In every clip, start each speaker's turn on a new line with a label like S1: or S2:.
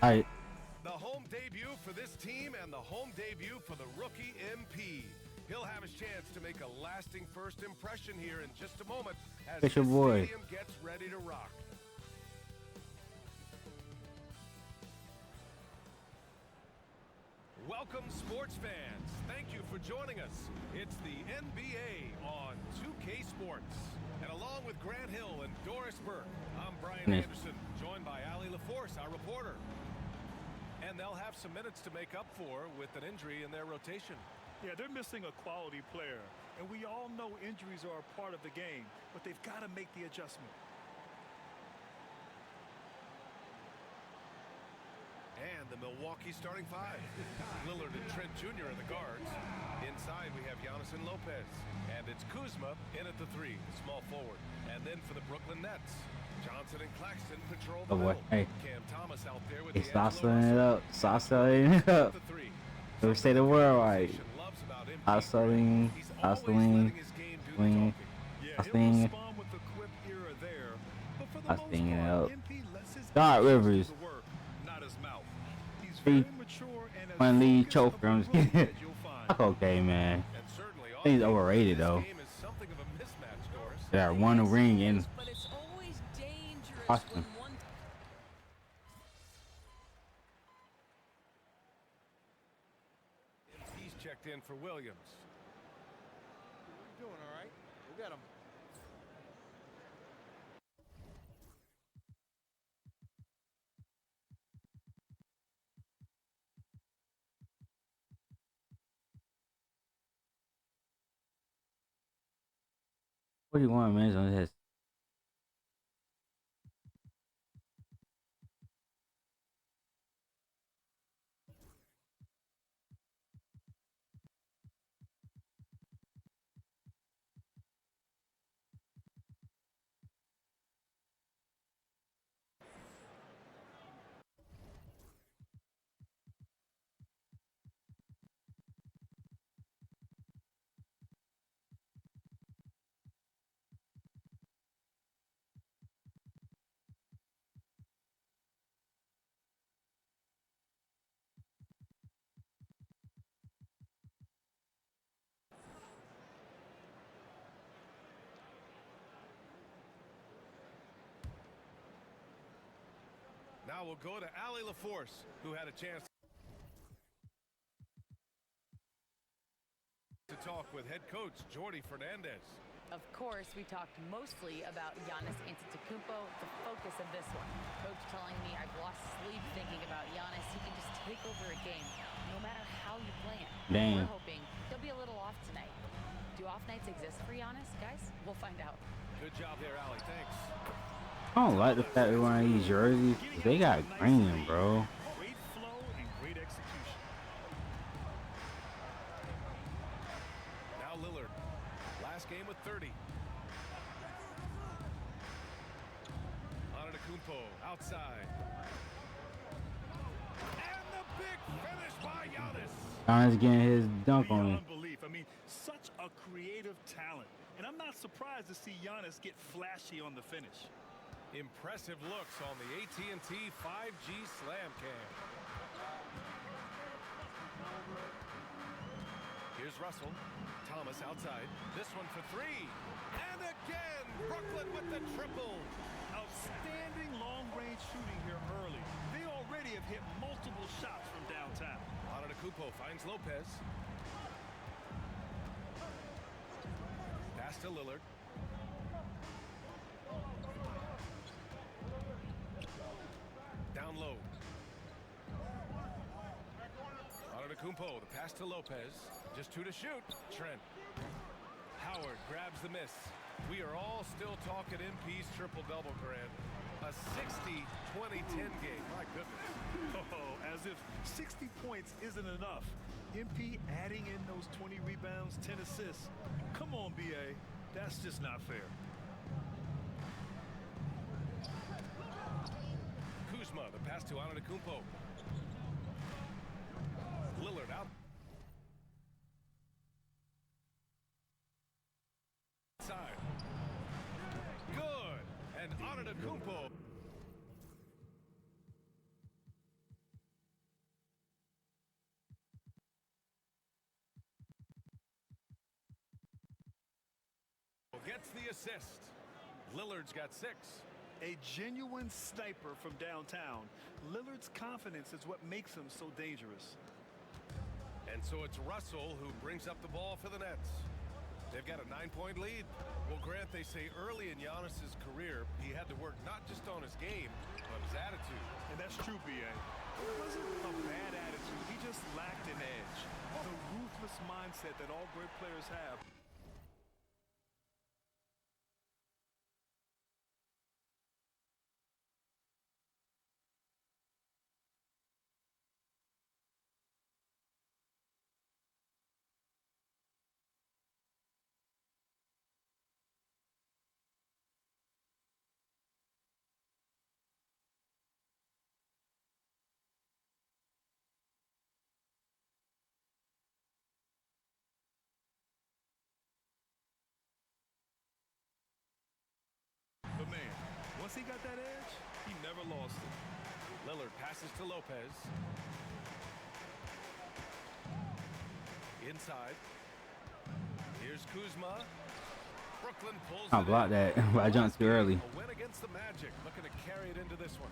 S1: Alright.
S2: The home debut for this team and the home debut for the rookie MP. He'll have his chance to make a lasting first impression here in just a moment as this stadium gets ready to rock. Welcome, sports fans. Thank you for joining us. It's the NBA on 2K Sports. And along with Grant Hill and Doris Burke, I'm Brian Anderson, joined by Allie LaForce, our reporter. And they'll have some minutes to make up for with an injury in their rotation.
S3: Yeah, they're missing a quality player. And we all know injuries are a part of the game, but they've got to make the adjustment.
S2: And the Milwaukee starting five. Lillard and Trent Jr. are the guards. Inside we have Giannis and Lopez. And it's Kuzma in at the three, small forward. And then for the Brooklyn Nets, Johnson and Claxton patrol the middle.
S1: Hey.
S2: Cam Thomas out there with
S1: He's saucing it up. Saucing it up. We say the word right. Saucing. Saucing. Swing. Saucing. Saucing it up. Scott Rivers. One lead choker. I'm just kidding. Okay, man. He's overrated though. They won a ring in Austin.
S2: He's checked in for Williams.
S4: Doing all right. We got him.
S1: What do you want, man? On this.
S2: Now we'll go to Allie LaForce, who had a chance to talk with head coach Jordi Fernandez.
S5: Of course, we talked mostly about Giannis Antetokounmpo, the focus of this one. Coach telling me I've lost sleep thinking about Giannis. He can just take over a game, no matter how you play him.
S1: Dang.
S5: We're hoping he'll be a little off tonight. Do off nights exist for Giannis, guys? We'll find out.
S2: Good job there, Allie. Thanks.
S1: I don't like the fact that one of these jerseys, they got green, bro.
S3: Great flow and great execution.
S2: Now Lillard. Last game with 30. Antetokounmpo outside. And the big finish by Giannis.
S1: Giannis getting his dunk on him.
S3: Unbelief. I mean, such a creative talent. And I'm not surprised to see Giannis get flashy on the finish.
S2: Impressive looks on the AT&T 5G Slam Cam. Here's Russell. Thomas outside. This one for three. And again, Brooklyn with the triple.
S3: Outstanding long-range shooting here early. They already have hit multiple shots from downtown.
S2: Antetokounmpo finds Lopez. Pass to Lillard. Down low. Antetokounmpo, the pass to Lopez. Just two to shoot. Trent. Howard grabs the miss. We are all still talking MP's triple-double, Grant. A 60-20-10 game. My goodness.
S3: Oh, as if 60 points isn't enough. MP adding in those 20 rebounds, 10 assists. Come on, BA. That's just not fair.
S2: Kuzma, the pass to Antetokounmpo. Lillard out. Side. Good. And Antetokounmpo. gets the assist. Lillard's got 6.
S3: A genuine sniper from downtown. Lillard's confidence is what makes him so dangerous.
S2: And so it's Russell who brings up the ball for the Nets. They've got a 9-point lead. Well, Grant, they say early in Giannis's career, he had to work not just on his game, but his attitude.
S3: And that's true, B.A. It wasn't a bad attitude. He just lacked an edge. The ruthless mindset that all great players have. But man, once he got that edge, he never lost it.
S2: Lillard passes to Lopez. Inside. Here's Kuzma. Brooklyn pulls
S1: I
S2: it
S1: blocked
S2: in.
S1: that, but I jumped too early.
S2: A win against the Magic, looking to carry it into this one.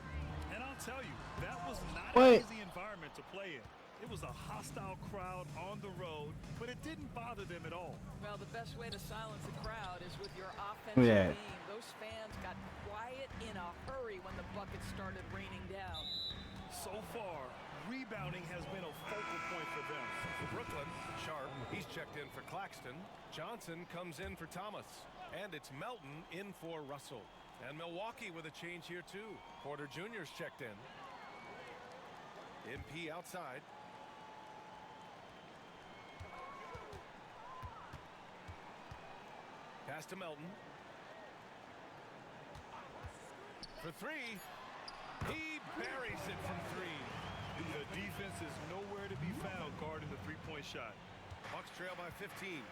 S3: And I'll tell you, that was not
S1: What?
S3: an easy environment to play in. It was a hostile crowd on the road, but it didn't bother them at all.
S4: Well, the best way to silence a crowd is with your offensive
S1: Yeah.
S4: game. Those fans got quiet in a hurry when the buckets started raining down.
S3: So far, rebounding has been a focal point for them.
S2: For Brooklyn, Sharp, he's checked in for Claxton. Johnson comes in for Thomas. And it's Melton in for Russell. And Milwaukee with a change here too. Porter Jr.'s checked in. MP outside. Pass to Melton. For 3. He buries it from 3.
S3: The defense is nowhere to be found guarding the three-point shot.
S2: Bucks trail by 15.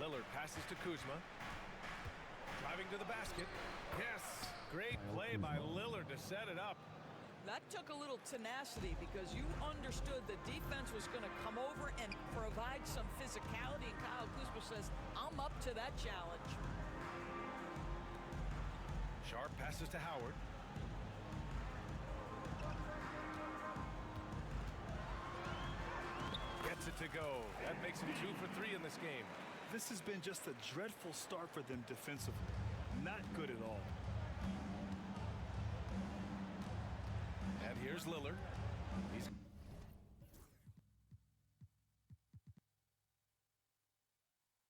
S2: Lillard passes to Kuzma. Driving to the basket. Yes, great play by Lillard to set it up.
S4: That took a little tenacity because you understood the defense was going to come over and provide some physicality, and Kyle Kuzma says, I'm up to that challenge.
S2: Sharp passes to Howard. Gets it to go. That makes him 2 for 3 in this game.
S3: This has been just a dreadful start for them defensively. Not good at all.
S2: And here's Lillard. He's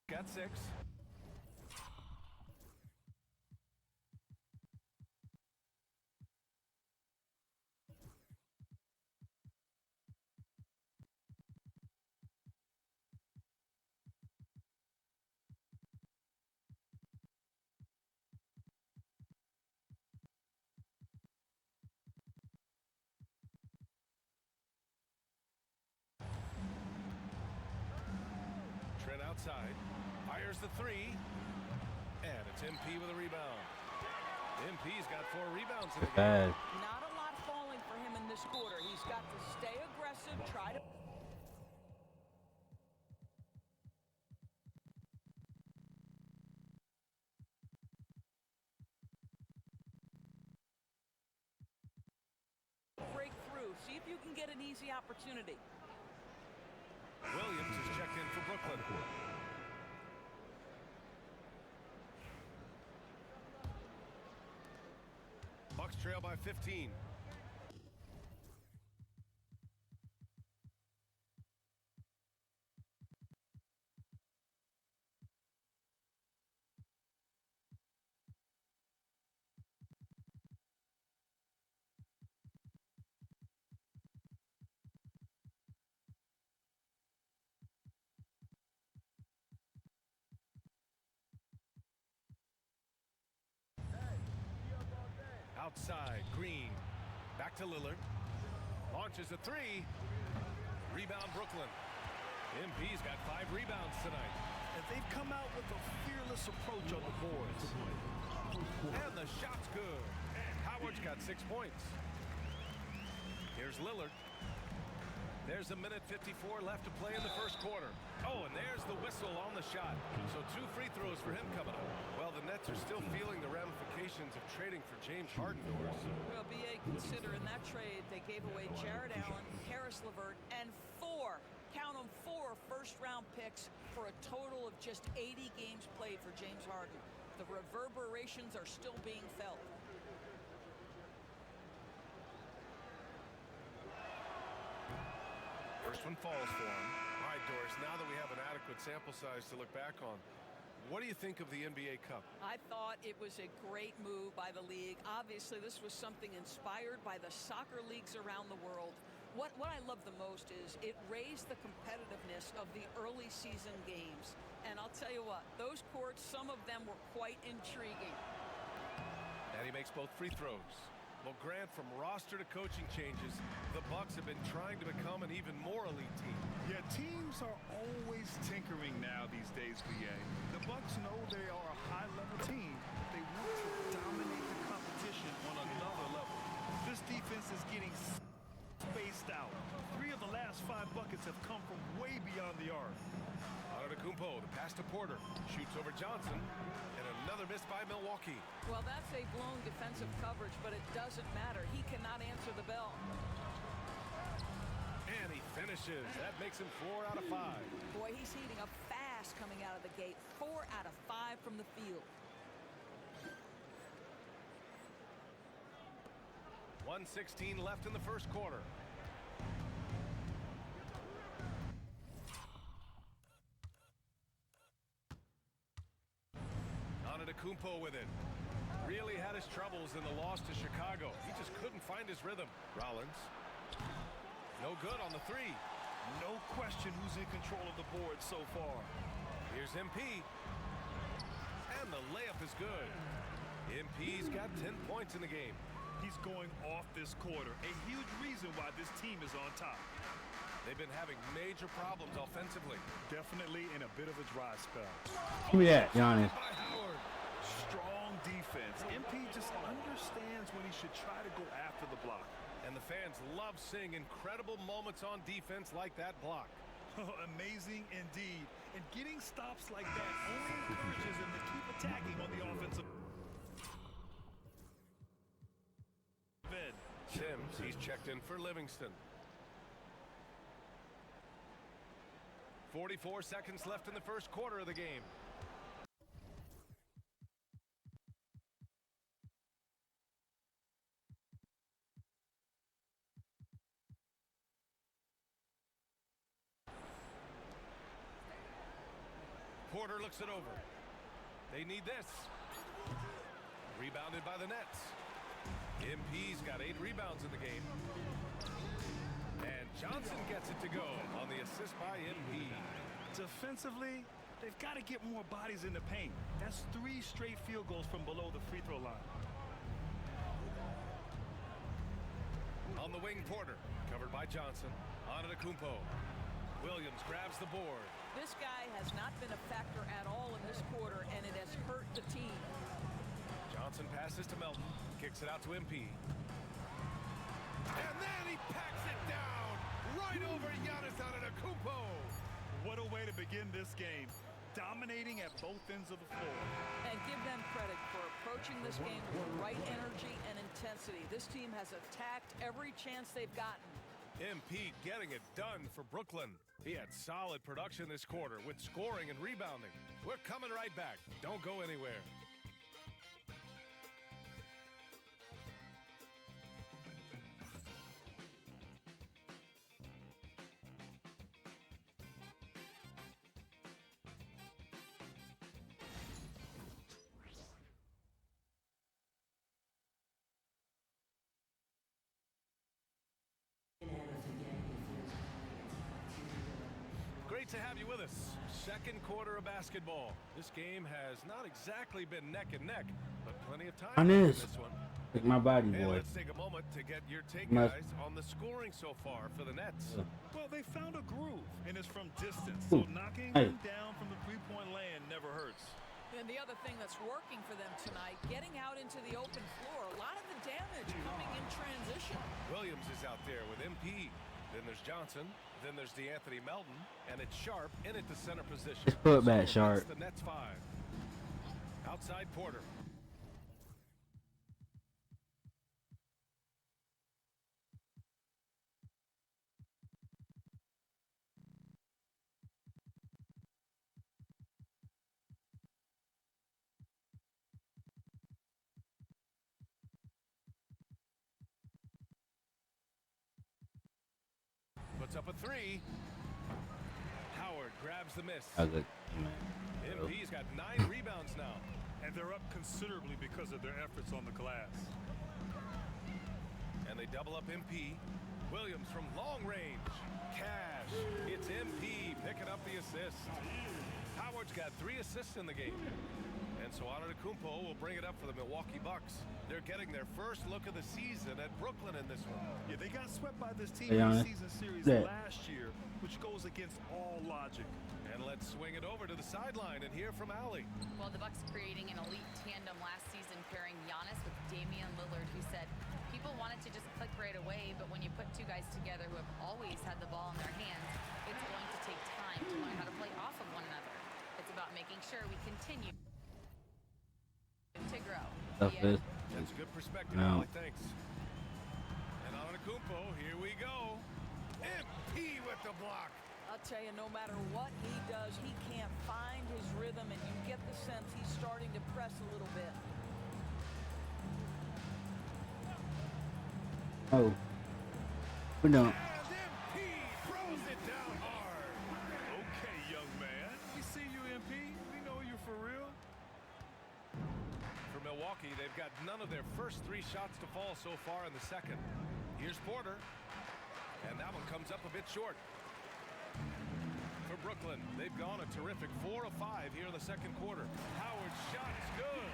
S2: got 6. Trent outside. Fires the 3. And it's MP with a rebound. MP's got 4 rebounds in the game.
S1: Bad.
S4: Not a lot falling for him in this quarter. He's got to stay aggressive, try to... break through. See if you can get an easy opportunity.
S2: Williams is checked in for Brooklyn. Bucks trail by 15. Outside, Green. Back to Lillard. Launches a 3. Rebound, Brooklyn. MP's got 5 rebounds tonight.
S3: And they've come out with a fearless approach on the boards.
S2: And the shot's good. Howard's got 6 points. Here's Lillard. There's a minute 54 left to play in the first quarter. Oh, and there's the whistle on the shot. So 2 free throws for him coming up. Well, the Nets are still feeling the ramifications of trading for James Harden, Doris.
S4: Well, BA, consider in that trade they gave away Jared Allen, Harris LeVert, and 4, count them, 4 first-round picks for a total of just 80 games played for James Harden. The reverberations are still being felt.
S2: First one falls for him. All right, Doris, now that we have an adequate sample size to look back on, what do you think of the NBA Cup?
S4: I thought it was a great move by the league. Obviously, this was something inspired by the soccer leagues around the world. What I love the most is it raised the competitiveness of the early season games. And I'll tell you what, those courts, some of them were quite intriguing.
S2: And he makes both free throws. Well, Grant, from roster to coaching changes, the Bucks have been trying to become an even more elite team.
S3: Yeah, teams are always tinkering now these days, BA. The Bucks know they are a high-level team. They want to dominate the competition on another level. This defense is getting spaced out. 3 of the last 5 buckets have come from way beyond the arc.
S2: Antetokounmpo, the pass to Porter, shoots over Johnson, and another miss by Milwaukee.
S4: Well, that's a blown defensive coverage, but it doesn't matter. He cannot answer the bell.
S2: And he finishes. That makes him 4 out of 5.
S4: Boy, he's heating up fast coming out of the gate. 4 out of 5 from the field.
S2: 1:16 left in the first quarter. Antetokounmpo with it. Really had his troubles in the loss to Chicago. He just couldn't find his rhythm. Rollins. No good on the 3.
S3: No question who's in control of the board so far.
S2: Here's MP. And the layup is good. MP's got 10 points in the game.
S3: He's going off this quarter. A huge reason why this team is on top.
S2: They've been having major problems offensively.
S3: Definitely in a bit of a dry spell.
S1: Give me that, Giannis.
S2: By Howard.
S3: Strong defense. MP just understands when he should try to go after the block.
S2: And the fans love seeing incredible moments on defense like that block.
S3: Amazing indeed. And getting stops like that only encourages him to keep attacking on the offensive end.
S2: Sims, he's checked in for Livingston. 44 seconds left in the first quarter of the game. Porter looks it over. They need this. Rebounded by the Nets. MP's got 8 rebounds in the game. And Johnson gets it to go on the assist by MP.
S3: Defensively, they've got to get more bodies in the paint. That's 3 straight field goals from below the free throw line.
S2: On the wing, Porter, covered by Johnson. Antetokounmpo. Williams grabs the board.
S4: This guy has not been a factor at all in this quarter, and it has hurt the team.
S2: Johnson passes to Melton, kicks it out to MP. And then he packs it down right over Giannis Antetokounmpo.
S3: What a way to begin this game. Dominating at both ends of the floor.
S4: And give them credit for approaching this game with the right energy and intensity. This team has attacked every chance they've gotten.
S2: MP getting it done for Brooklyn. He had solid production this quarter with scoring and rebounding. We're coming right back. Don't go anywhere. Great to have you with us. Second quarter of basketball. This game has not exactly been neck and neck, but plenty of time in this one.
S1: Like my body,
S2: And
S1: boy.
S2: let's take a moment to get your take,
S1: My-
S2: guys, on the scoring so far for the Nets.
S3: Well, they found a groove, and it's from distance. So knocking them down from the three-point land never hurts.
S4: And the other thing that's working for them tonight, getting out into the open floor. A lot of the damage coming in transition.
S2: Williams is out there with MP. Then there's Johnson. Then there's DeAnthony Melton. And it's Sharp in at the center position.
S1: Just put back
S2: So
S1: Sharp.
S2: that's the Nets 5. Outside Porter. Puts up a three. Howard grabs the miss.
S1: I was like, man.
S2: MP's got 9 rebounds now.
S3: And they're up considerably because of their efforts on the glass.
S2: And they double up MP. Williams from long range. Cash. It's MP picking up the assist. Howard's got 3 assists in the game. And so Antetokounmpo will bring it up for the Milwaukee Bucks. They're getting their first look of the season at Brooklyn in this one.
S3: Yeah, they got swept by this team
S1: Hey,
S3: in the
S1: Giannis.
S3: season series
S1: Yeah.
S3: last year, which goes against all logic.
S2: And let's swing it over to the sideline and hear from Allie.
S5: Well, the Bucks creating an elite tandem last season, pairing Giannis with Damian Lillard, who said people wanted to just click right away, but when you put 2 guys together who have always had the ball in their hands, it's going to take time to learn how to play off of one another. It's about making sure we continue to grow.
S1: Stuff is.
S2: That's a good perspective,
S1: No.
S2: Allie. Thanks. And Antetokounmpo, here we go. MP with the block.
S4: I'll tell you, no matter what he does, he can't find his rhythm, and you get the sense he's starting to press a little bit.
S1: Oh. We don't.
S2: And MP throws it down hard.
S3: Okay, young man. We see you, MP. We know you for real.
S2: For Milwaukee, they've got none of their first 3 shots to fall so far in the second. Here's Porter. And that one comes up a bit short. For Brooklyn, they've gone a terrific 4 of 5 here in the second quarter. Howard's shot is good.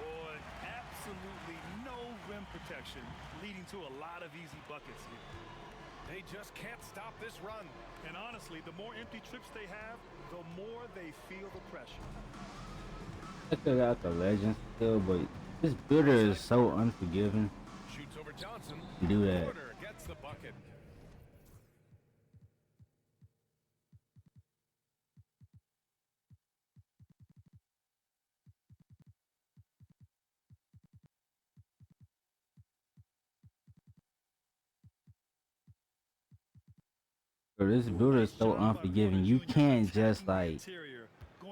S3: Boy, absolutely no rim protection, leading to a lot of easy buckets here.
S2: They just can't stop this run.
S3: And honestly, the more empty trips they have, the more they feel the pressure.
S1: I still got the legends still, but this builder is so unforgiving.
S2: Shoots over Johnson.
S1: You do that.
S2: Porter gets the bucket.
S1: Bro, this builder is so unforgiving. You can't just like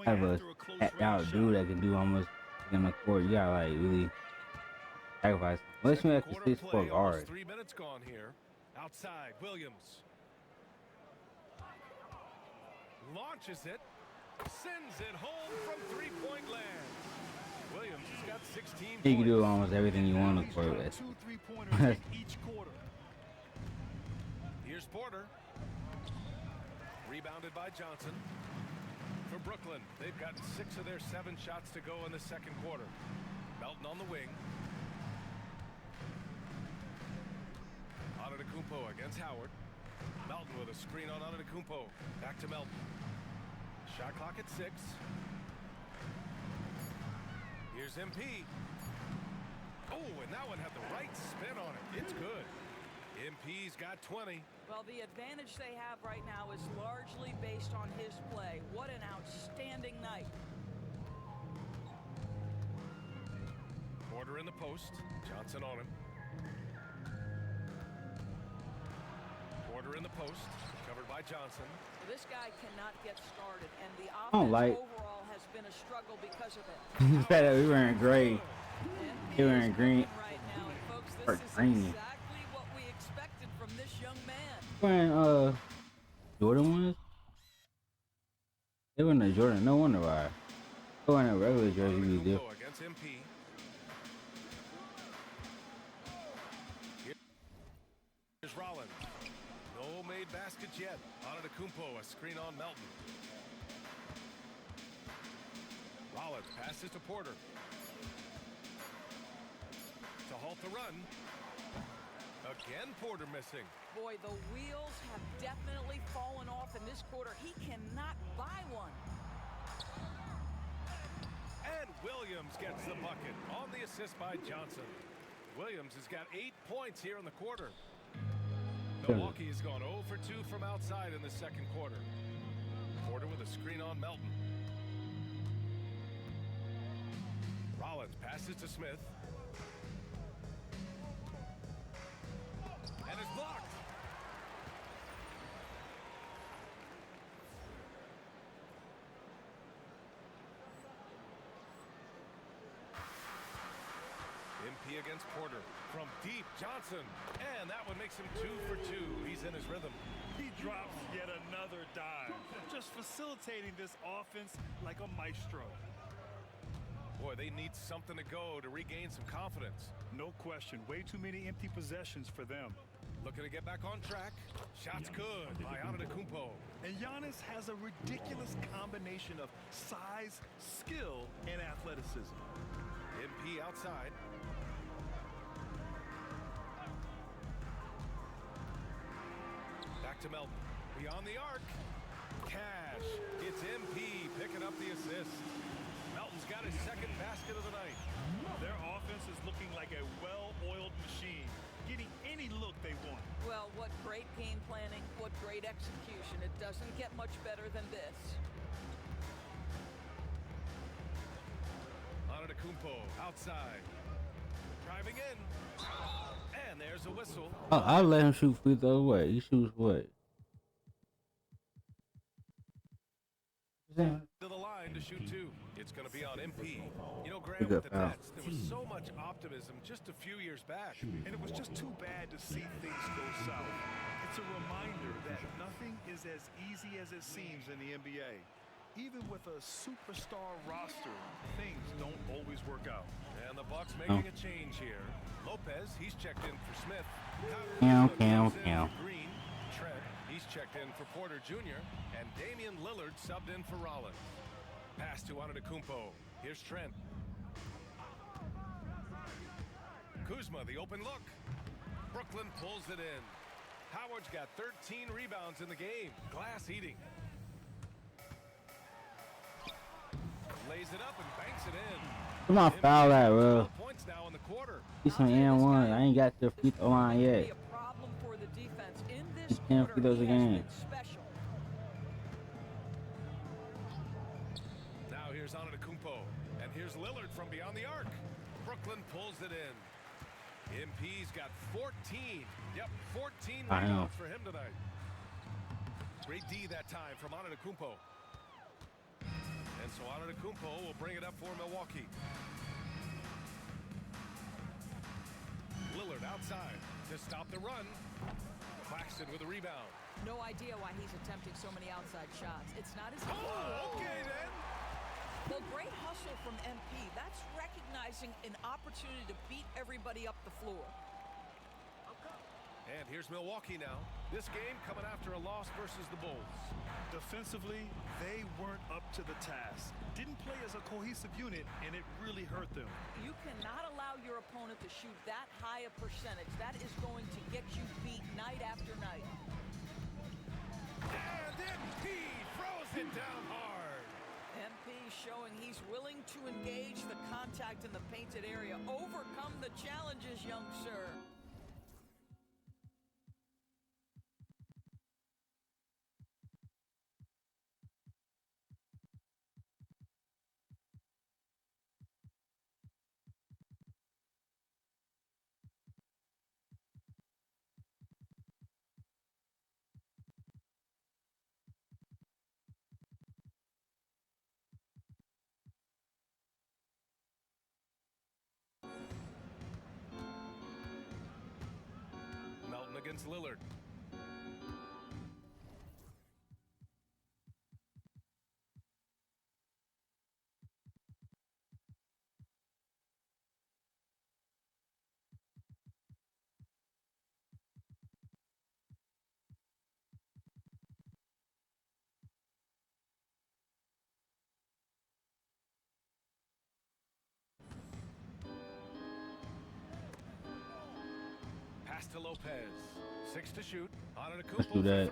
S1: have a tapped out dude that can do almost in the court. You gotta like really sacrifice. Unless you have to
S2: Quarter
S1: 6 for
S2: play,
S1: guard.
S2: almost 3 minutes gone here. Outside, Williams. Launches it. Sends it home from 3-point land. Williams has got 16
S1: You can do
S2: points.
S1: almost everything you want on the court.
S3: 2 3-pointers each quarter.
S2: Here's Porter. Rebounded by Johnson. For Brooklyn, they've gotten 6 of their 7 shots to go in the second quarter. Melton on the wing. Antetokounmpo against Howard. Melton with a screen on Antetokounmpo. Back to Melton. Shot clock at 6. Here's MP. Oh, and that one had the right spin on it. It's good. MP's got 20.
S4: Well, the advantage they have right now is largely based on his play. What an outstanding night.
S2: Porter in the post. Johnson on him. Porter in the post. Covered by Johnson.
S4: This guy cannot get started, and the
S1: don't
S4: offense
S1: like-
S4: overall has been a struggle because of it.
S1: He's better. We wearing gray.
S4: And
S1: They were in
S4: is
S1: green.
S4: cooking right now, and folks,
S1: Or
S4: this is
S1: green.
S4: exactly what we expected from this young man.
S1: Wearing Jordan ones. They wearing the Jordan. No wonder why. They wearing a regular jersey. We do.
S2: Antetokounmpo against MP. Here's Rollins. No made baskets yet. Antetokounmpo, a screen on Melton. Rollins passes to Porter. To halt the run. Again, Porter missing.
S4: Boy, the wheels have definitely fallen off in this quarter. He cannot buy one.
S2: And Williams gets the bucket on the assist by Johnson. Williams has got 8 points here in the quarter. Milwaukee has gone 0 for 2 from outside in the second quarter. Porter with a screen on Melton. Rollins passes to Smith. And is blocked. MP against Porter. From deep, Johnson. And that one makes him 2 for 2. He's in his rhythm.
S3: He drops yet another dime, just facilitating this offense like a maestro.
S2: Boy, they need something to go to regain some confidence.
S3: No question, way too many empty possessions for them.
S2: Looking to get back on track. Shots good by Antetokounmpo.
S3: And Giannis has a ridiculous combination of size, skill, and athleticism.
S2: MP outside. Back to Melton. Beyond the arc. Cash. It's MP picking up the assist. Melton's got his second basket of the night.
S3: Their offense is looking like a well-oiled machine, getting any look they want.
S4: Well, what great game planning, what great execution. It doesn't get much better than this.
S2: Antetokounmpo outside. Driving in. And there's a whistle.
S1: Oh, I'll let him shoot free throw away. He shoots what?
S2: To the line to shoot 2. It's going to be on MP. You know, Graham, with the Nets, there was so much optimism just a few years back.
S3: And it was just too bad to see things go south. It's a reminder that nothing is as easy as it seems in the NBA. Even with a superstar roster, things don't always work out.
S2: And the Bucks making a change here. Lopez, he's checked in for Smith. Green. Trent, he's checked in for Porter Jr. And Damian Lillard subbed in for Rollins. Pass to Antetokounmpo. Here's Trent. Kuzma, the open look. Brooklyn pulls it in. Howard's got 13 rebounds in the game. Glass eating. Lays it up and banks it in.
S1: Come on, foul that, bro.
S2: Points now in the quarter.
S1: He's some N1. I ain't got the free throw line yet.
S4: A problem for the defense in this
S1: 10 free throws a game.
S4: special.
S2: Now here's Antetokounmpo, and here's Lillard from beyond the arc. Brooklyn pulls it in. MP's got 14. Yep, 14 rebounds for him tonight. Great D that time from Antetokounmpo. And so Antetokounmpo will bring it up for Milwaukee. Lillard outside to stop the run. Claxton with a rebound.
S4: No idea why he's attempting so many outside shots. It's not his...
S2: Oh, okay then.
S4: Well, great hustle from MP. That's recognizing an opportunity to beat everybody up the floor.
S2: And here's Milwaukee now. This game coming after a loss versus the Bulls.
S3: Defensively, they weren't up to the task. Didn't play as a cohesive unit, and it really hurt them.
S4: You cannot allow your opponent to shoot that high a percentage. That is going to get you beat night after night.
S2: And then he throws it down hard.
S4: MP showing he's willing to engage the contact in the painted area. Overcome the challenges, young sir.
S2: Melton against Lillard. Pass to Lopez. 6 to shoot. Antetokounmpo for 3.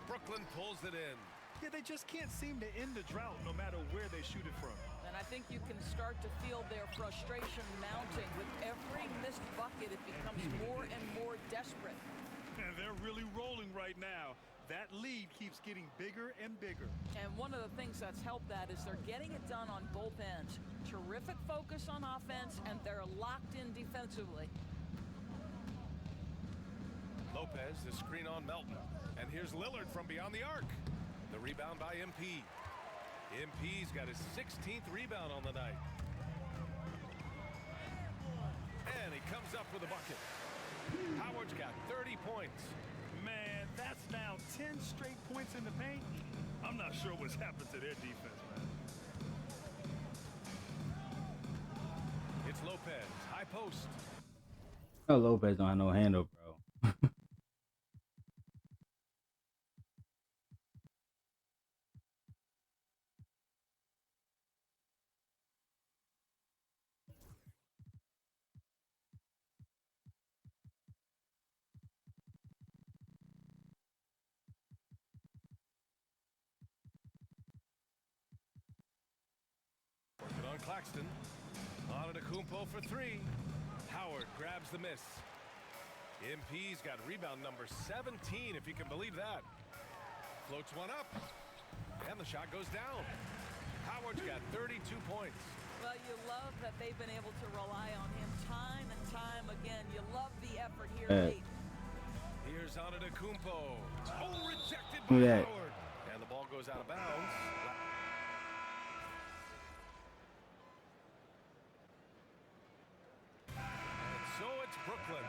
S2: Brooklyn pulls it in.
S3: Yeah, they just can't seem to end the drought no matter where they shoot it from.
S4: And I think you can start to feel their frustration mounting. With every missed bucket, it becomes more and more desperate.
S3: And And they're really rolling right now. That lead keeps getting bigger and bigger.
S4: And one of the things that's helped that is they're getting it done on both ends. Terrific focus on offense, and they're locked in defensively.
S2: Lopez, the screen on Melton. And here's Lillard from beyond the arc. The rebound by MP. MP's got his 16th rebound on the night. And he comes up with a bucket. Howard's got 30 points.
S3: Man, that's now 10 straight points in the paint. I'm not sure what's happened to their defense, man.
S2: It's Lopez, high post.
S1: No, Lopez don't have no handle, bro.
S2: Working on Claxton. Antetokounmpo for three. Howard grabs the miss. MP's got rebound number 17, if you can believe that. Floats one up. And the shot goes down. Howard's got 32 points.
S4: Well, you love that they've been able to rely on him time and time again. You love the effort here late.
S2: Here's Antetokounmpo. Oh, rejected
S1: Look
S2: by
S1: at that.
S2: Howard. And the ball goes out of bounds. And so it's Brooklyn.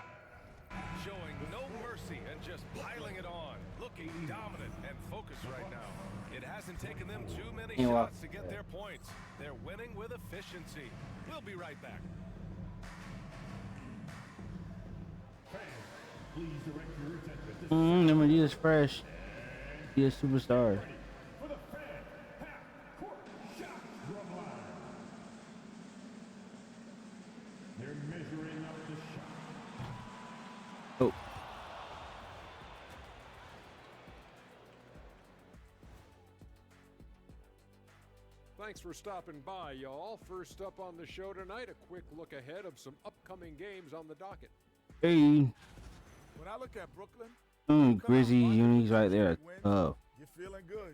S2: Showing no mercy and just piling it on. Looking dominant and focused right now. It hasn't taken them too many shots to get their points. They're winning with efficiency. We'll be right back.
S1: Remember, he is fresh. He is superstar.
S6: They're measuring up the shot.
S1: Oh.
S7: Thanks for stopping by, y'all. First up on the show tonight, a quick look ahead of some upcoming games on the docket.
S1: Hey.
S8: When I look at Brooklyn,
S1: Grizzly unis right there. Tough.
S8: you're feeling good.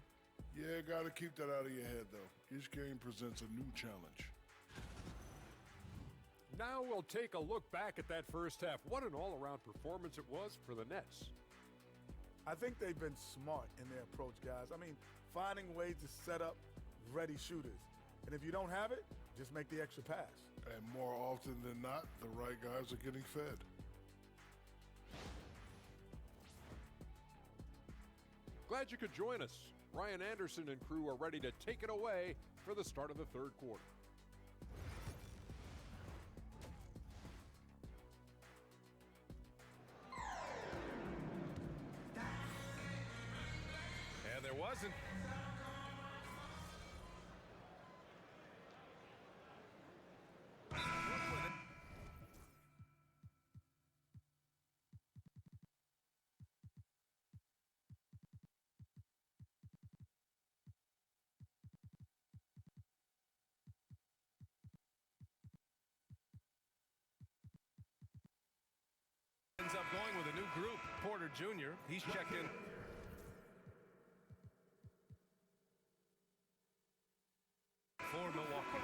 S9: Yeah, gotta keep that out of your head, though. Each game presents a new challenge.
S7: Now we'll take a look back at that first half. What an all-around performance it was for the Nets.
S8: I think they've been smart in their approach, guys. I mean, finding ways to set up ready shooters. And if you don't have it, just make the extra pass.
S9: And more often than not, the right guys are getting fed.
S7: Glad you could join us. Ryan Anderson and crew are ready to take it away for the start of the third quarter.
S2: And there wasn't. Ends up going with a new group. Porter Jr. He's checked in. For Milwaukee.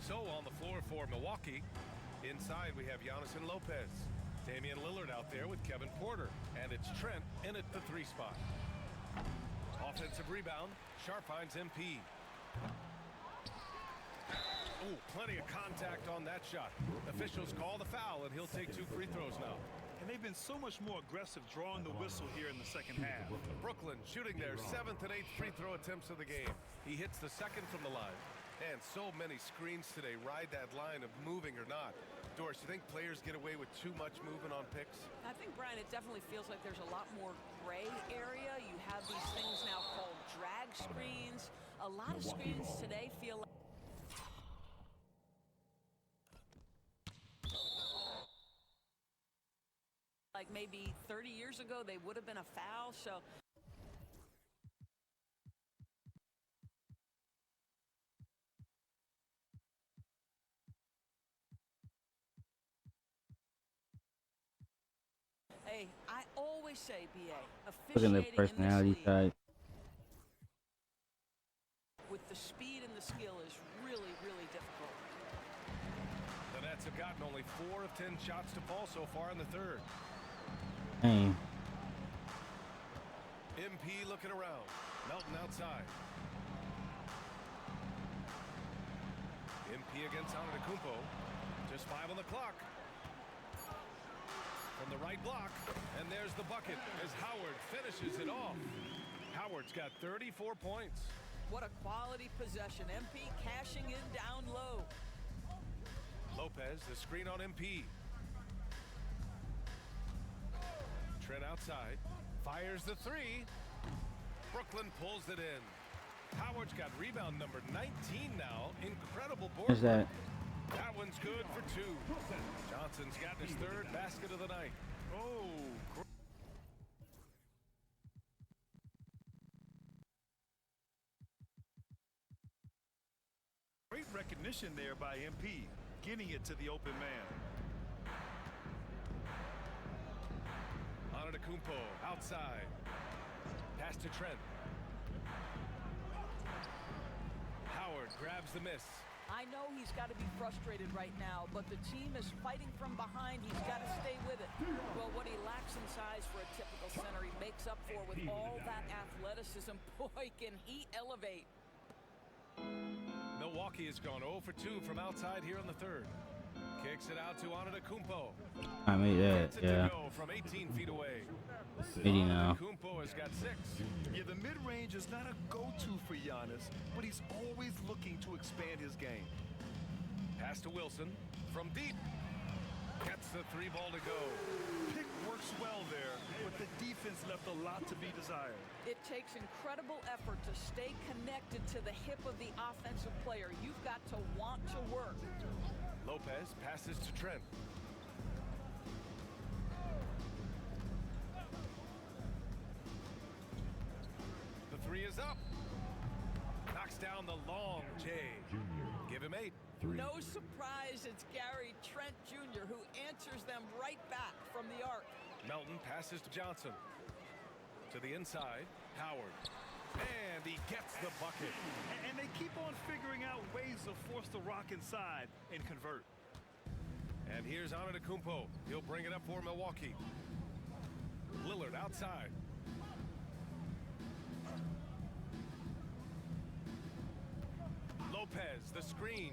S2: So on the floor for Milwaukee, inside we have Giannis and Lopez. Damian Lillard out there with Kevin Porter. And it's Trent in at the 3 spot. Offensive rebound. Sharp finds MP. Oh, plenty of contact on that shot. Officials call the foul, and he'll take 2 free throws now.
S3: And they've been so much more aggressive drawing the whistle here in the second half.
S2: Brooklyn shooting their 7th and 8th free throw attempts of the game. He hits the second from the line. And so many screens today ride that line of moving or not. Doris, you think players get away with too much movement on picks?
S4: I think, Brian, it definitely feels like there's a lot more gray area. You have these things now called drag screens. A lot of screens today feel like maybe 30 years ago they would have been a foul. So always say, BA,
S1: Look at the
S4: officiating
S1: personality
S4: in this league
S1: type.
S4: with the speed and the skill is really, really difficult.
S2: The Nets have gotten only 4 of 10 shots to fall so far in the third.
S1: Dang.
S2: MP looking around. Melton outside. MP against Antetokounmpo. Just 5 on the clock. From the right block. And there's the bucket as Howard finishes it off. Howard's got 34 points.
S4: What a quality possession. MP cashing in down low.
S2: Lopez, the screen on MP. Trent outside. Fires the 3. Brooklyn pulls it in. Howard's got rebound number 19 now. Incredible board.
S1: What's that?
S2: That one's good for 2. Johnson's got his 3rd basket of the night.
S3: Oh, great recognition there by MP, getting it to the open man.
S2: Antetokounmpo outside. Pass to Trent. Howard grabs the miss.
S4: I know he's got to be frustrated right now, but the team is fighting from behind. He's got to stay with it. Well, what he lacks in size for a typical center, he makes up for with all that athleticism. Boy, can he elevate.
S2: Milwaukee has gone 0 for 2 from outside here in the third. Kicks it out to Antetokounmpo.
S1: I made that,
S2: Gets it
S1: yeah.
S2: to go from 18 feet away.
S1: City now.
S2: Antetokounmpo has got 6.
S3: Yeah, the mid-range is not a go-to for Giannis, but he's always looking to expand his game.
S2: Pass to Wilson from deep. Gets the 3 ball to go.
S3: Pick works well there, but the defense left a lot to be desired.
S4: It takes incredible effort to stay connected to the hip of the offensive player. You've got to want to work.
S2: Lopez passes to Trent. The 3 is up. Knocks down the long J. Give him 8.
S4: No surprise, it's Gary Trent Jr. who answers them right back from the arc.
S2: Melton passes to Johnson. To the inside, Howard. And he gets the bucket.
S3: And they keep on figuring out ways to force the rock inside and convert.
S2: And here's Antetokounmpo. He'll bring it up for Milwaukee. Lillard outside. Lopez, the screen.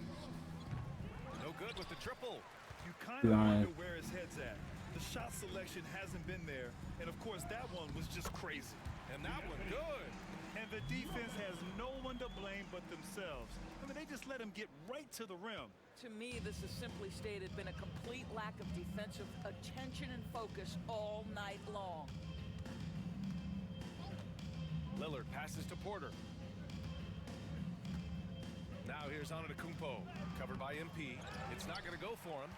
S2: No good with the triple.
S3: You kind of wonder where his head's at. The shot selection hasn't been there. And of course, that one was just crazy.
S2: And that one good.
S3: And the defense has no one to blame but themselves. I mean, they just let him get right to the rim.
S4: To me, this is simply stated been a complete lack of defensive attention and focus all night long.
S2: Lillard passes to Porter. Now here's Antetokounmpo, covered by MP. It's not going to go for him.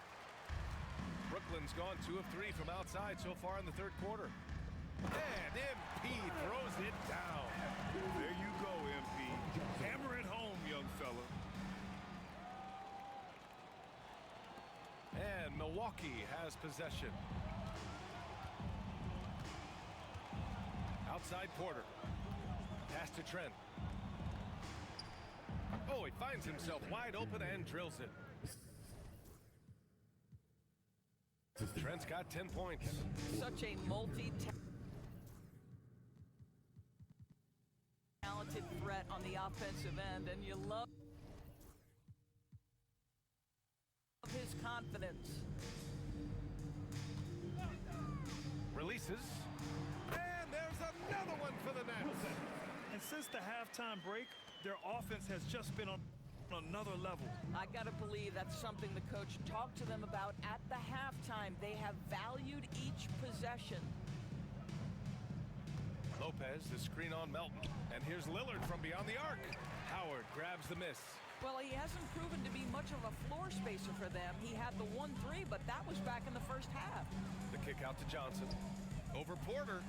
S2: Brooklyn's gone 2 of 3 from outside so far in the third quarter. And MP throws it down.
S3: There you go, MP. Hammer it home, young fella.
S2: And Milwaukee has possession. Outside Porter. Pass to Trent. Oh, he finds himself wide open and drills it. Trent's got 10 points.
S4: Such a multi-talented threat on the offensive end, and you love his confidence.
S2: Releases. And there's another one for the Nets.
S3: And since the halftime break, their offense has just been on another level.
S4: I gotta believe that's something the coach talked to them about at the halftime. They have valued each possession.
S2: Lopez, the screen on Melton. And here's Lillard from beyond the arc. Howard grabs the miss.
S4: Well, he hasn't proven to be much of a floor spacer for them. He had the 1-3, but that was back in the first half.
S2: The kick out to Johnson. Over Porter.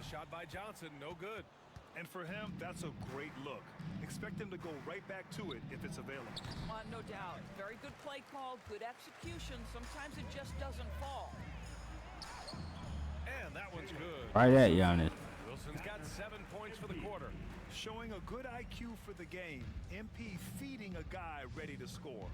S2: The shot by Johnson, no good.
S3: And for him, that's a great look. Expect him to go right back to it if it's available.
S4: No doubt. Very good play call, good execution. Sometimes it just doesn't fall.
S1: Right at Giannis.
S2: Wilson's got 7 points for the quarter.
S3: Showing a good IQ for the game. MP feeding a guy ready to score.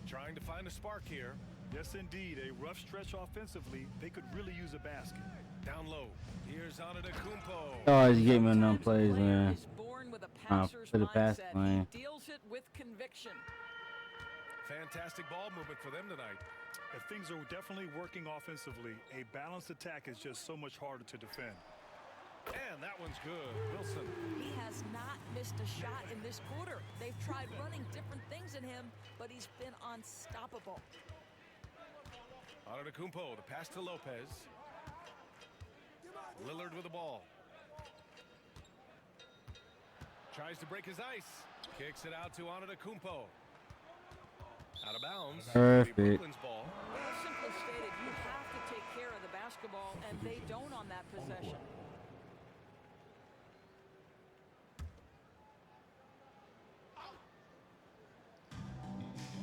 S2: Trying to find a spark here.
S3: Yes, indeed. A rough stretch offensively. They could really use a basket.
S2: Down low. Here's Antetokounmpo.
S1: Oh, he's getting me in them plays,
S4: Player
S1: man.
S4: is born with a passer's
S1: For the pass
S4: mindset.
S1: lane.
S4: He deals it with conviction.
S2: Fantastic ball movement for them tonight.
S3: If things are definitely working offensively, a balanced attack is just so much harder to defend.
S2: And that one's good. Wilson.
S4: He has not missed a shot in this quarter. They've tried running different things in him, but he's been unstoppable.
S2: Antetokounmpo, the pass to Lopez. Lillard with the ball. Tries to break his ice. Kicks it out to Antetokounmpo. Out of bounds.
S1: Perfect.
S2: Brooklyn's ball.
S4: Well, simply stated, you have to take care of the basketball, and they don't on that possession.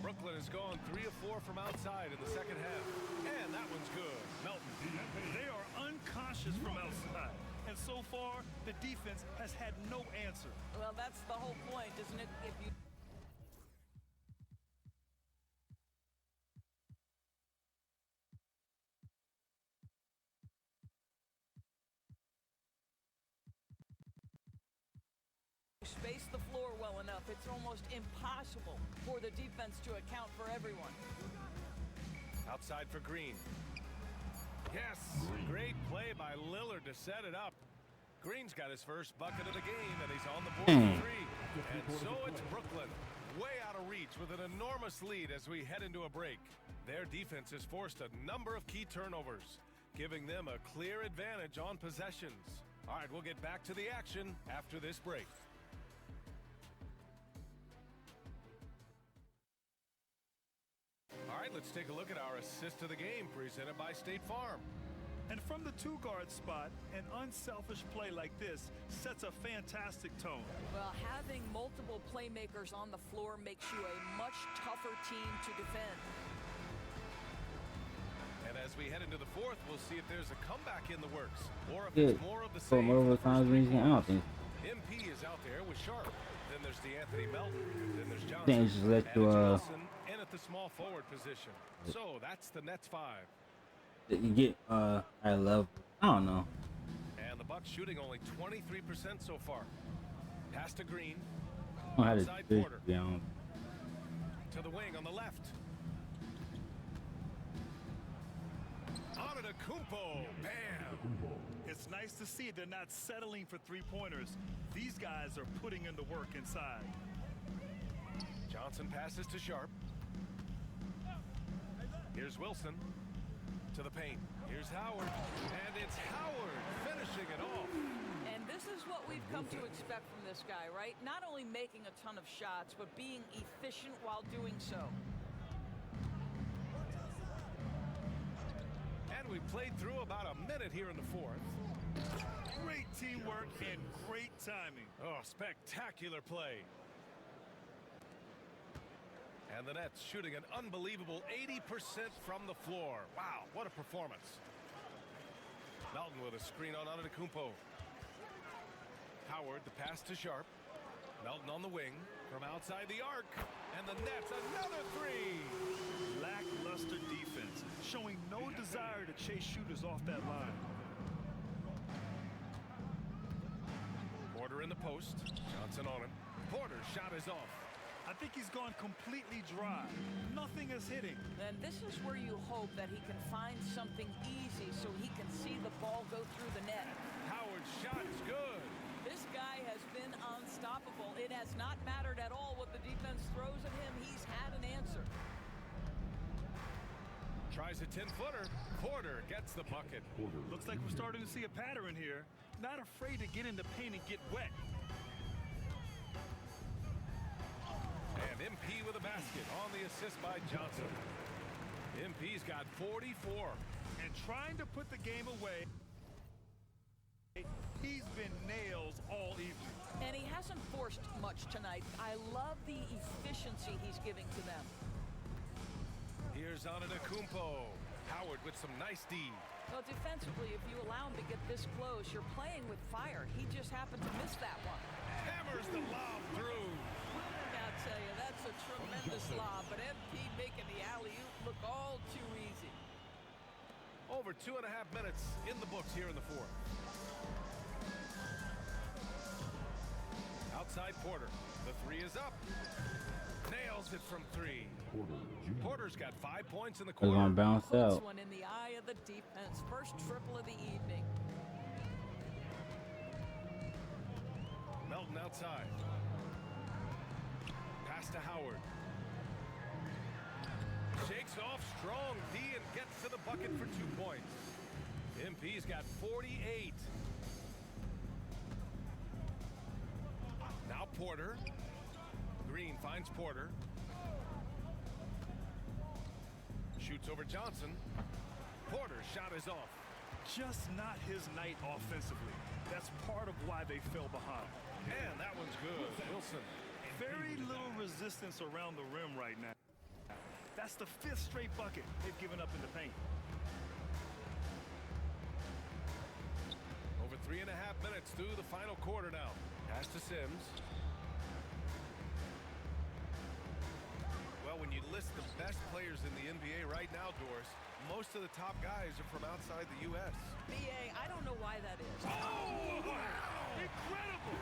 S2: Brooklyn has gone 3 of 4 from outside in the second half. And that one's good. Melton.
S3: They are unconscious from outside. And so far, the defense has had no answer.
S4: Well, that's the whole point, isn't it? If you space the floor well enough, it's almost impossible for the defense to account for everyone.
S2: Outside for Green. Yes, great play by Lillard to set it up. Green's got his first bucket of the game, and he's on the board for 3. And so it's Brooklyn, way out of reach with an enormous lead as we head into a break. Their defense has forced a number of key turnovers, giving them a clear advantage on possessions. All right, we'll get back to the action after this break. All right, let's take a look at our assist of the game presented by State Farm.
S3: And from the two-guard spot, an unselfish play like this sets a fantastic tone.
S4: Well, having multiple playmakers on the floor makes you a much tougher team to defend.
S2: And as we head into the fourth, we'll see if there's a comeback in the works, or if
S1: Yeah.
S2: it's more of the
S1: So
S2: same.
S1: more
S2: for
S1: of
S2: the
S1: the times
S2: first
S1: we
S2: 3
S1: can out.
S2: quarters. MP is out there with Sharp. Then there's DeAnthony Melton. Then there's Johnson.
S1: Can't just let
S2: and
S1: you
S2: it's Wilson in at the small forward position. So that's the Nets 5.
S1: you get I love. I don't know.
S2: And the Bucks shooting only 23% so far. Pass to Green.
S1: I don't know how to
S2: Outside
S1: do
S2: Porter.
S1: it. Yeah,
S2: To the wing on the left. Antetokounmpo. Bam.
S3: It's nice to see they're not settling for three-pointers. These guys are putting in the work inside.
S2: Johnson passes to Sharp. Here's Wilson. To the paint. Here's Howard. And it's Howard finishing it off.
S4: And this is what we've come to expect from this guy, right? Not only making a ton of shots, but being efficient while doing so.
S2: And we played through about a minute here in the fourth.
S3: Great teamwork and great timing.
S2: Oh, spectacular play. And the Nets shooting an unbelievable 80% from the floor. Wow, what a performance. Melton with a screen on Antetokounmpo. Howard, the pass to Sharp. Melton on the wing from outside the arc. And the Nets, another 3.
S3: Lackluster defense, showing no desire to chase shooters off that line.
S2: Porter in the post. Johnson on him. Porter's shot is off.
S3: I think he's gone completely dry. Nothing is hitting.
S4: And this is where you hope that he can find something easy so he can see the ball go through the net.
S2: Howard's shot is good.
S4: This guy has been unstoppable. It has not mattered at all what the defense throws at him. He's had an answer.
S2: Tries a 10-footer. Porter gets the bucket.
S3: Looks like we're starting to see a pattern here. Not afraid to get in the paint and get wet.
S2: And MP with a basket on the assist by Johnson. MP's got 44.
S3: And trying to put the game away, he's been nails all evening.
S4: And he hasn't forced much tonight. I love the efficiency he's giving to them.
S2: Here's Antetokounmpo. Howard with some nice D.
S4: Well, defensively, if you allow him to get get this close, you're playing with fire. He just happened to miss that one.
S2: Hammers the lob through.
S4: I'll tell you, that's a tremendous lob, but MP making the alley-oop look all too easy.
S2: Over 2.5 minutes in the books here in the fourth. Outside Porter. The three is up. Nails it from three. Porter's got 5 points in the
S1: They're
S2: quarter.
S1: gonna bounce
S4: Puts
S1: out.
S4: one in the eye of the defense. First triple of the evening.
S2: Melton outside. Pass to Howard. Shakes off strong D and gets to the bucket for 2 points. MP's got 48. Now Porter. Green finds Porter. Shoots over Johnson. Porter's shot is off.
S3: Just not his night offensively. That's part of why they fell behind.
S2: And that one's good. Wilson.
S3: Very little resistance around the rim right now. That's the 5th straight bucket they've given up in the paint.
S2: Over 3.5 minutes through the final quarter now. Pass to Sims. Well, when you list the best players in the NBA right now, Doris, most of the top guys are from outside the U.S.
S4: BA, I don't know why that is.
S3: Oh, wow! Incredible!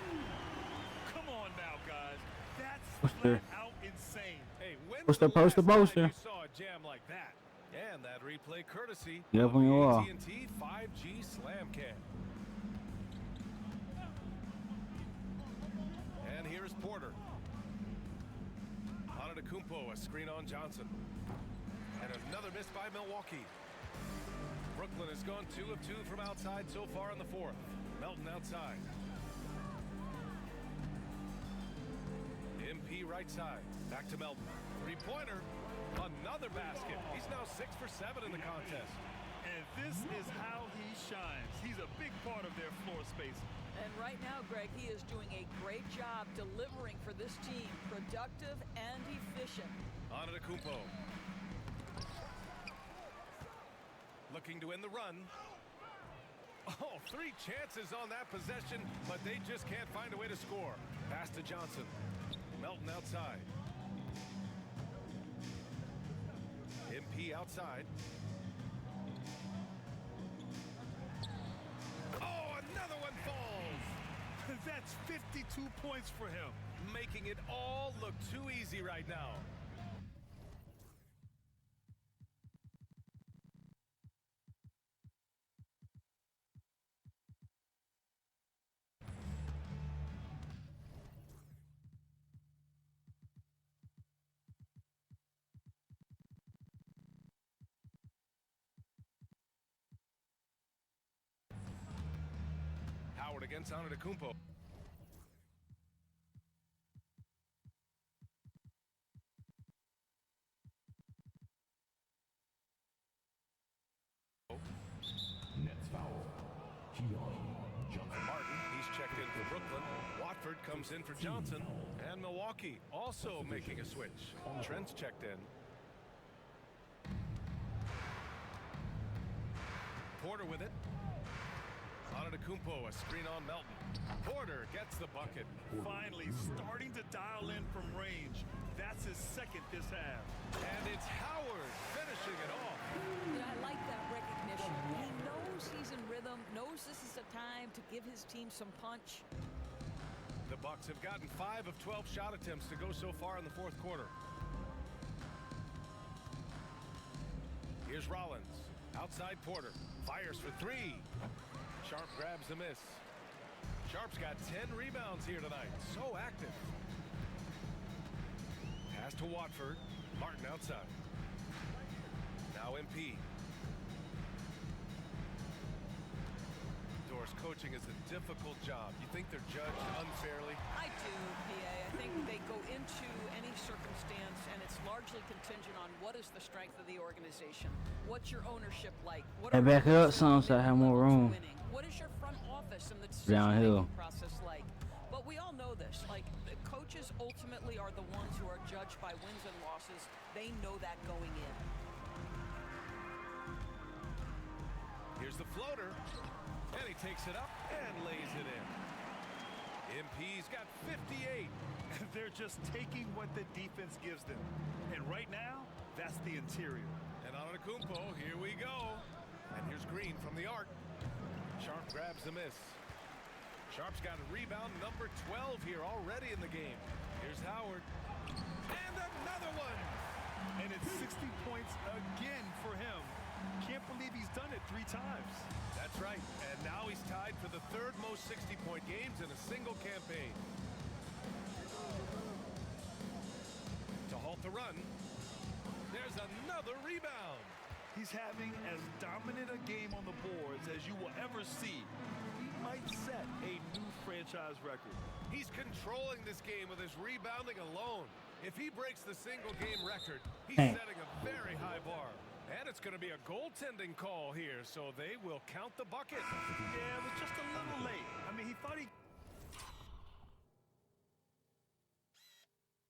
S3: Come on now, guys. That's
S1: Poster.
S3: flat out insane.
S2: Hey, when's
S1: Poster,
S2: the last
S1: poster,
S2: time
S1: poster.
S2: you saw a jam like that? And that replay courtesy
S1: Get
S2: of
S1: up on your
S2: the
S1: wall.
S2: AT&T 5G Slam Cam. And here's Porter. Antetokounmpo, a screen on Johnson. And another miss by Milwaukee. Brooklyn has gone 2 of 2 from outside so far in the fourth. Melton outside. MP right side. Back to Melton. Three-pointer. Another basket. He's now 6 for 7 in the contest.
S3: And this is how he shines. He's a big part of their floor space.
S4: And right now, Greg, he is doing a great job delivering for this team. Productive and efficient.
S2: Antetokounmpo. Looking to win the run. Oh, 3 chances on that possession, but they just can't find a way to score. Pass to Johnson. Melton outside. MP outside. Oh, another one falls.
S3: That's 52 points for him.
S2: Making it all look too easy right now. Howard against Antetokounmpo.
S6: Nets foul. Johnson.
S2: Martin, he's checked in for Brooklyn. Watford comes in for Johnson. And Milwaukee also making a switch. Trent's checked in. Porter with it. Antetokounmpo, a screen on Melton. Porter gets the bucket.
S3: Finally starting to dial in from range. That's his 2nd this half.
S2: And it's Howard finishing it off.
S4: You know, I like that recognition. He knows he's in rhythm, knows this is the time to give his team some punch.
S2: The Bucks have gotten 5 of 12 shot attempts to go so far in the fourth quarter. Here's Rollins. Outside Porter. Fires for 3. Sharp grabs the miss. Sharp's got 10 rebounds here tonight. So active. Pass to Watford. Martin outside. Now MP. Doris, coaching is a difficult job. You think they're judged unfairly?
S4: I do, PA. I think they go into any circumstance, and it's largely contingent on what is the strength of the organization. What's your ownership like? What
S1: Hey,
S4: are
S1: back
S4: your
S1: up some so I have more
S4: levels
S1: room.
S4: winning? What is your front office and the
S1: Downhill.
S4: decision-making process like? But we all know this. Like, the coaches ultimately are the ones who are judged by wins and losses. They know that going in.
S2: Here's the floater. And he takes it up and lays it in. MP's got 58.
S3: They're just taking what the defense gives them. And right now, that's the interior.
S2: And Antetokounmpo, here we go. And here's Green from the arc. Sharp grabs the miss. Sharp's got a rebound number 12 here already in the game. Here's Howard. And another one.
S3: And it's 60 points again for him. Can't believe he's done it 3 times.
S2: That's right. And now he's tied for the 3rd most 60-point games in a single campaign. To halt the run, there's another rebound.
S3: He's having as dominant a game on the boards as you will ever see. He might set a new franchise record.
S2: He's controlling this game with his rebounding alone. If he breaks the single-game record, he's setting a very high bar. And it's going to be a goaltending call here, so they will count the bucket.
S3: Yeah, it was just a little late. I mean, he thought he...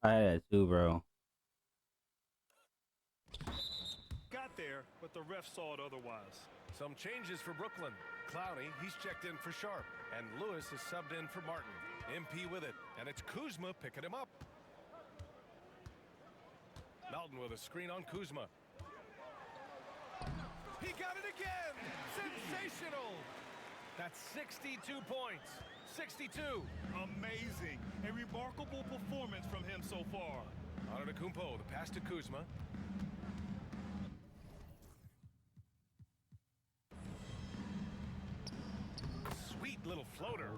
S1: I had that too, bro.
S3: got there, but the ref saw it otherwise.
S2: Some changes for Brooklyn. Clowney, he's checked in for Sharp. And Lewis is subbed in for Martin. MP with it. And it's Kuzma picking him up. Melton with a screen on Kuzma. He got it again! Sensational! That's 62 points. 62.
S3: Amazing. A remarkable performance from him so far.
S2: Antetokounmpo, the pass to Kuzma. Sweet little floater.